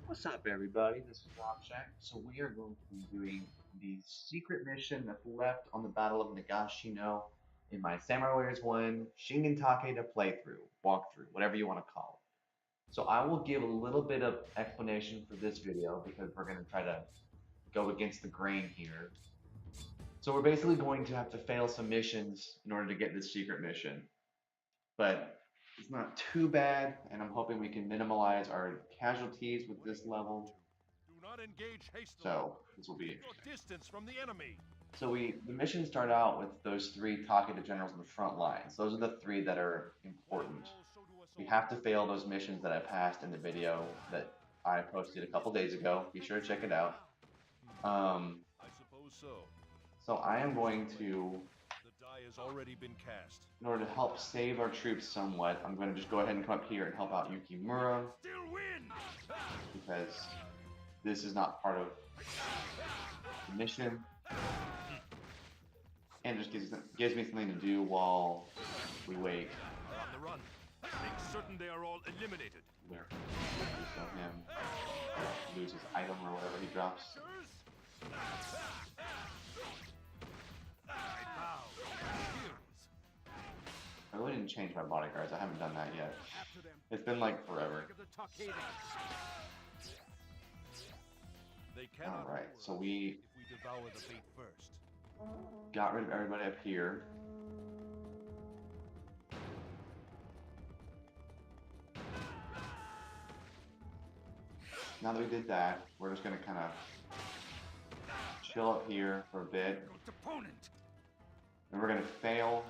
What's up, everybody? This is Object. So we are going to be doing the secret mission that's left on the Battle of Nagashino in my Samurai Warriors 1 Shingen Takeda playthrough, walkthrough, whatever you want to call it. So I will give a little bit of explanation for this video because we're going to try to go against the grain here. So we're basically going to have to fail some missions in order to get this secret mission. But it's not too bad, and I'm hoping we can minimize our casualties with this level. Do not engage hastily. So this will be Keep your interesting. distance from the enemy. So the mission start out with those three Takeda generals in the front lines. Those are the three that are important. We have to fail those missions that I passed in the video that I posted a couple days ago. Be sure to check it out. I suppose so. So I am going to, The die has already been cast. in order to help save our troops somewhat, I'm going to just go ahead and come up here and help out Yukimura Still win. because this is not part of the mission. And it just gives me something to do while we wait. On the run. Make certain they are all eliminated. Where so him lose his item or whatever he drops. I really didn't change my bodyguards. I haven't done that yet. It's been like forever. Alright, so we devour the bait first. got rid of everybody up here. Now that we did that, we're just gonna kind of chill up here for a bit. And we're gonna fail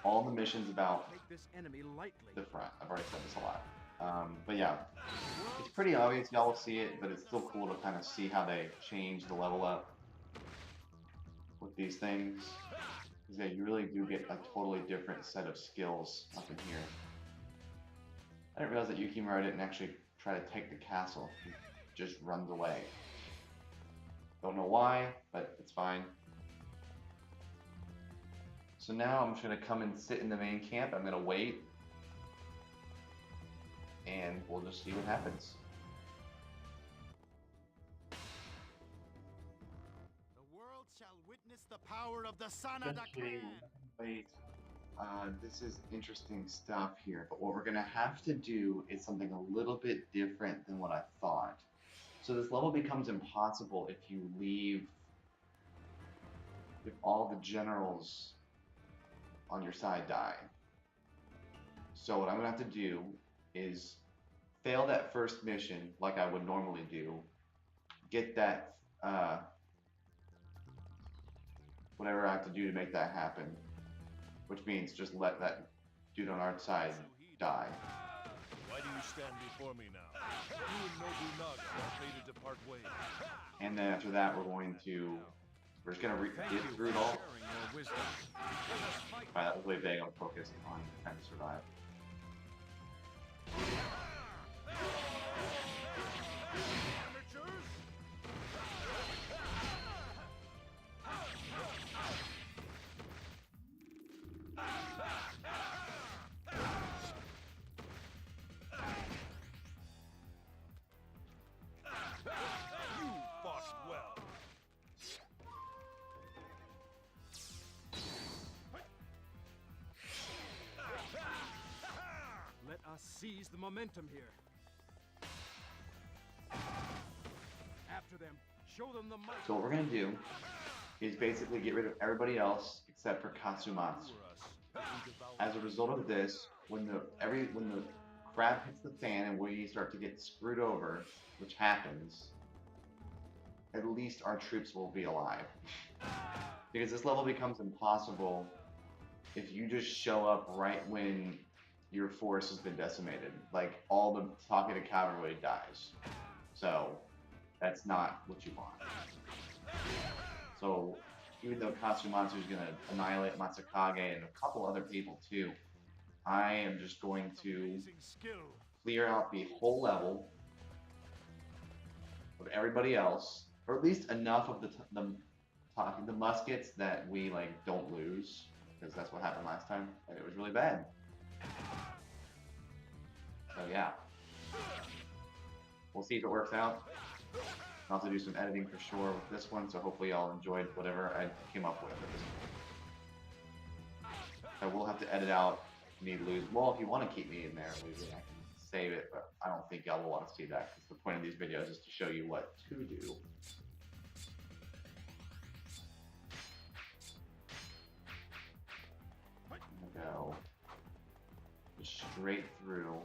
all the missions about the front. I've already said this a lot. But yeah, it's pretty obvious. Y'all will see it, but it's still cool to kind of see how they change the level up with these things. Because yeah, you really do get a totally different set of skills up in here. I didn't realize that Yukimura didn't actually try to take the castle. He just runs away. Don't know why, but it's fine. So now I'm just going to come and sit in the main camp. I'm going to wait. And we'll just see what happens. The world shall witness the power of the Sanada clan. Wait. This is interesting stuff here, but what we're going to have to do is something a little bit different than what I thought. So this level becomes impossible if you leave, if all the generals on your side die. So what I'm going to have to do is fail that first mission like I would normally do, get that, whatever I have to do to make that happen, which means just let that dude on our side die. Why do you stand before me now? You and Nobunaga are fated to part ways. And then after that, we're just gonna get through it all. That was way vague. I'm focused on trying to survive. You fought well. Let us seize the momentum here. After them, show them the might. So what we're gonna do is basically get rid of everybody else except for Katsumatsu. As a result of this, when the crap hits the fan and we start to get screwed over, which happens, at least our troops will be alive. Because this level becomes impossible if you just show up right when your force has been decimated. Like, all the Takeda cavalry dies. So, that's not what you want. So, even though Katsumatsu is going to annihilate Matsukage and a couple other people too, I am just going to clear out the whole level of everybody else, or at least enough of the muskets that we like don't lose, because that's what happened last time, and it was really bad. So yeah. we'll see if it works out. I'll have to do some editing for sure with this one, so hopefully y'all enjoyed whatever I came up with at this point. I will have to edit out me lose. Well, if you want to keep me in there losing, I can save it, but I don't think y'all will want to see that because the point of these videos is to show you what to do. Go just straight through.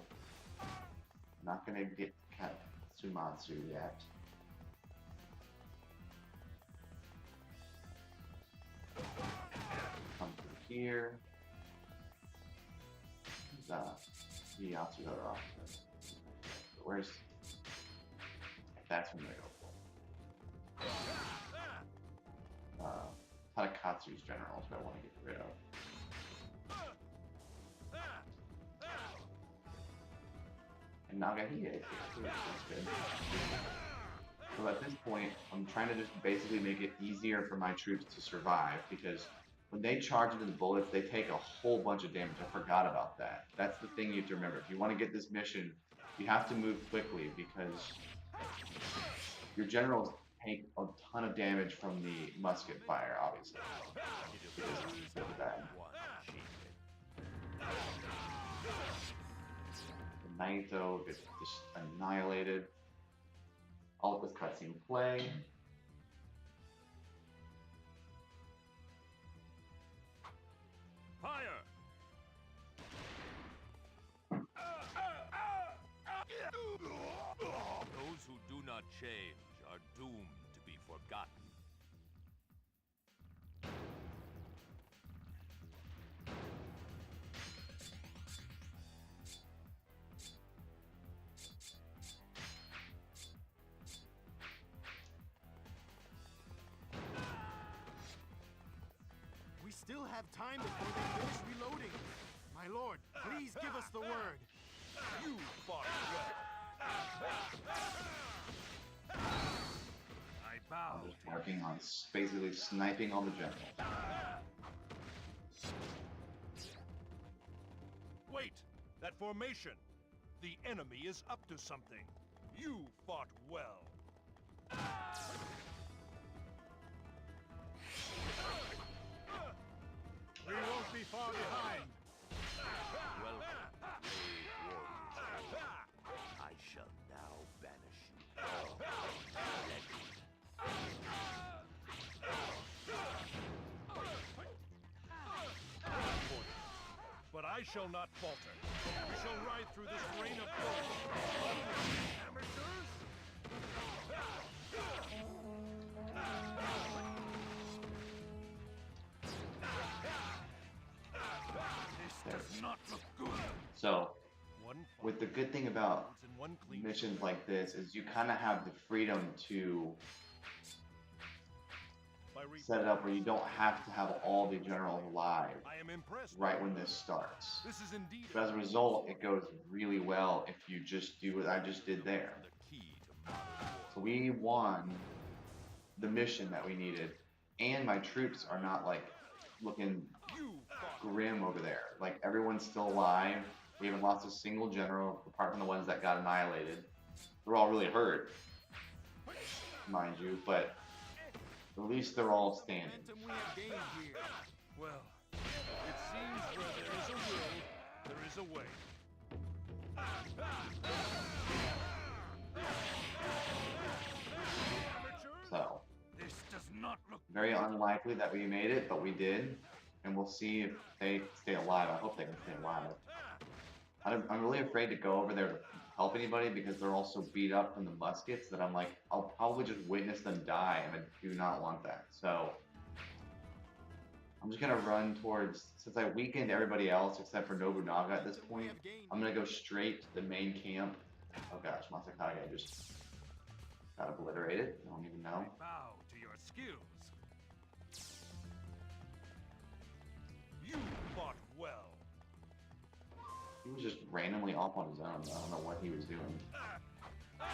Not gonna get Katsumatsu yet. Come through here. Yatsuhara. Where's that's what I'm gonna go for. Tadakatsu's general is what I want to get rid of. And Nagahide is here too, that's good. So at this point, I'm trying to just basically make it easier for my troops to survive because when they charge into the bullets, they take a whole bunch of damage. I forgot about that. That's the thing you have to remember. If you want to get this mission, you have to move quickly because your generals take a ton of damage from the musket fire, obviously. It's really bad. Naito gets just annihilated. I'll let this cutscene play. Fire! Those who do not change are doomed to be forgotten. We still have time before they finish reloading. My lord, please give us the word. You fought well. I bow. I'm just working on basically sniping on the general. Wait! That formation! The enemy is up to something. You fought well. We won't be far behind. Welcome, brave warriors. I shall now banish you all from legend. But I shall not falter. We shall ride through this rain of blood. Amateurs? This does not look good. So, One with the good thing about and one clean missions like this is you kind of have the freedom to set it up where you don't have to have all the generals alive I am impressed. right when this starts. This is indeed But as a result, it goes really well if you just do what I just did there. the key to modern war. So we won the mission that we needed, and my troops are not like looking You fought grim over there. Like everyone's still alive. We haven't lost a single general apart from the ones that got annihilated. They're all really hurt, mind you, but at least they're all standing. Momentum we have gained here. well. It seems where there is a will, there is a way. Amateurs? So, This does not look very unlikely that we made it, but we did. And we'll see if they stay alive. I hope they can stay alive. I'm really afraid to go over there to help anybody because they're all so beat up from the muskets that I'm like, I'll probably just witness them die, and I do not want that. So, I'm just gonna run towards, since I weakened everybody else except for Nobunaga at this point, I'm gonna go straight to the main camp. Oh gosh, Masakage just got obliterated. I don't even know. bow to your skills. You fought well. He was just randomly off on his own. I don't know what he was doing. Let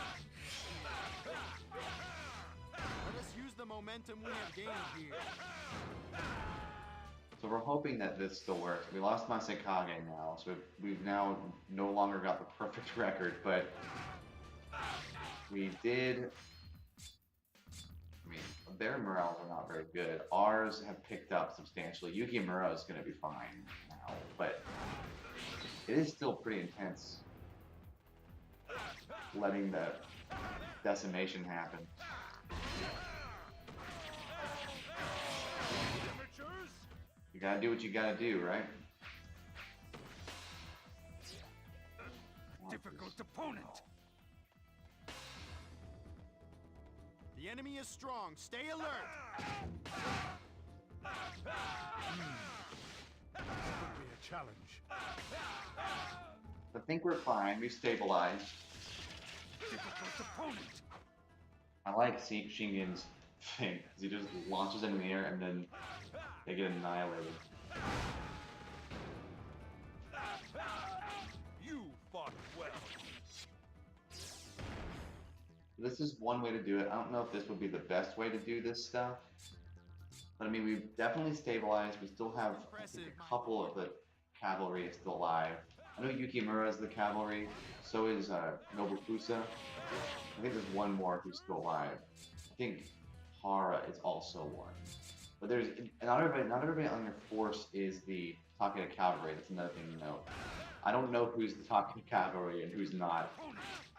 us use the momentum we have gained here. So we're hoping that this still works. We lost Masakage now, so we've now no longer got the perfect record, but we did. I mean, their morales are not very good. Ours have picked up substantially. Yukimura is going to be fine now, but it is still pretty intense letting the decimation happen. You gotta do what you gotta do, right? Difficult opponent. The enemy is strong. Stay alert. This could be a challenge. I think we're fine. We stabilized. Difficult opponent. I like Shingen's thing because he just launches into the air and then they get annihilated. You fought well. This is one way to do it. I don't know if this would be the best way to do this stuff. But I mean, we've definitely stabilized. We still have, I think, a couple of the cavalry is still alive. I know Yukimura is the cavalry. So is Nobukusa. I think there's one more who's still alive. I think Hara is also one. But there's not everybody on your force is the Takeda cavalry. That's another thing to note. I don't know who's the Takeda cavalry and who's not.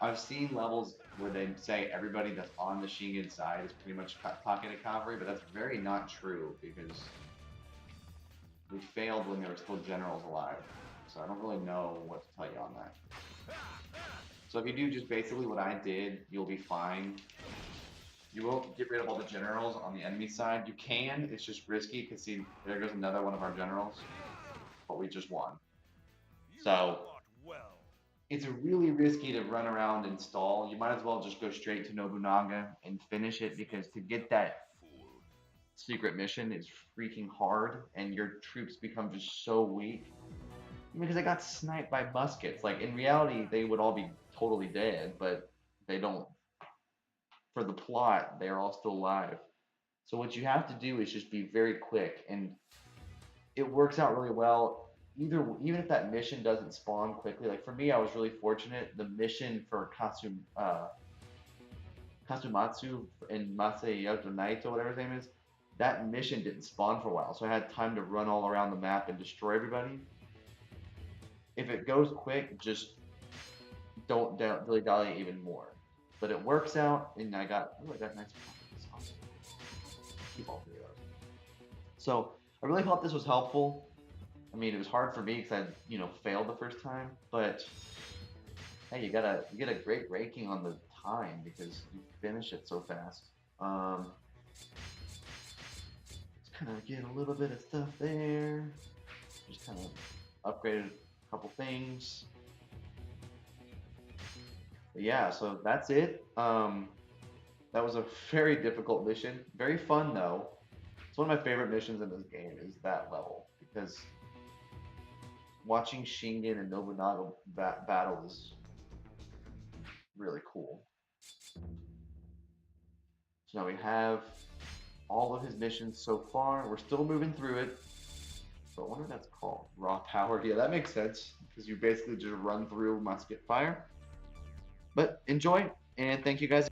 I've seen levels where they say everybody that's on the Shingen side is pretty much Takeda cavalry, but that's very not true because we failed when there were still generals alive. So I don't really know what to tell you on that. So if you do just basically what I did, you'll be fine. You won't get rid of all the generals on the enemy side. You can, it's just risky because see, there goes another one of our generals. But we just won. So it's really risky to run around and stall. You might as well just go straight to Nobunaga and finish it because to get that secret mission is freaking hard and your troops become just so weak. Because they got sniped by muskets. Like in reality, they would all be totally dead, but they don't. For the plot, they're all still alive. So what you have to do is just be very quick, and it works out really well. Even if that mission doesn't spawn quickly, like for me, I was really fortunate. The mission for Kasumatsu and Masayoto Naito, whatever his name is, that mission didn't spawn for a while, so I had time to run all around the map and destroy everybody. If it goes quick, just don't dilly-dally even more. But it works out, and I got nice pockets. Awesome. Keep all three of those. So I really hope this was helpful. I mean, it was hard for me because I, failed the first time. But hey, you get a great ranking on the time because you finish it so fast. Just kind of get a little bit of stuff there. Just kind of upgraded a couple things. But yeah, so that's it. That was a very difficult mission. Very fun though. It's one of my favorite missions in this game is that level because watching Shingen and Nobunaga battle is really cool. So now we have all of his missions so far. We're still moving through it. But I wonder what that's called. Raw power. Yeah, that makes sense because you basically just run through musket fire. But enjoy, and thank you guys.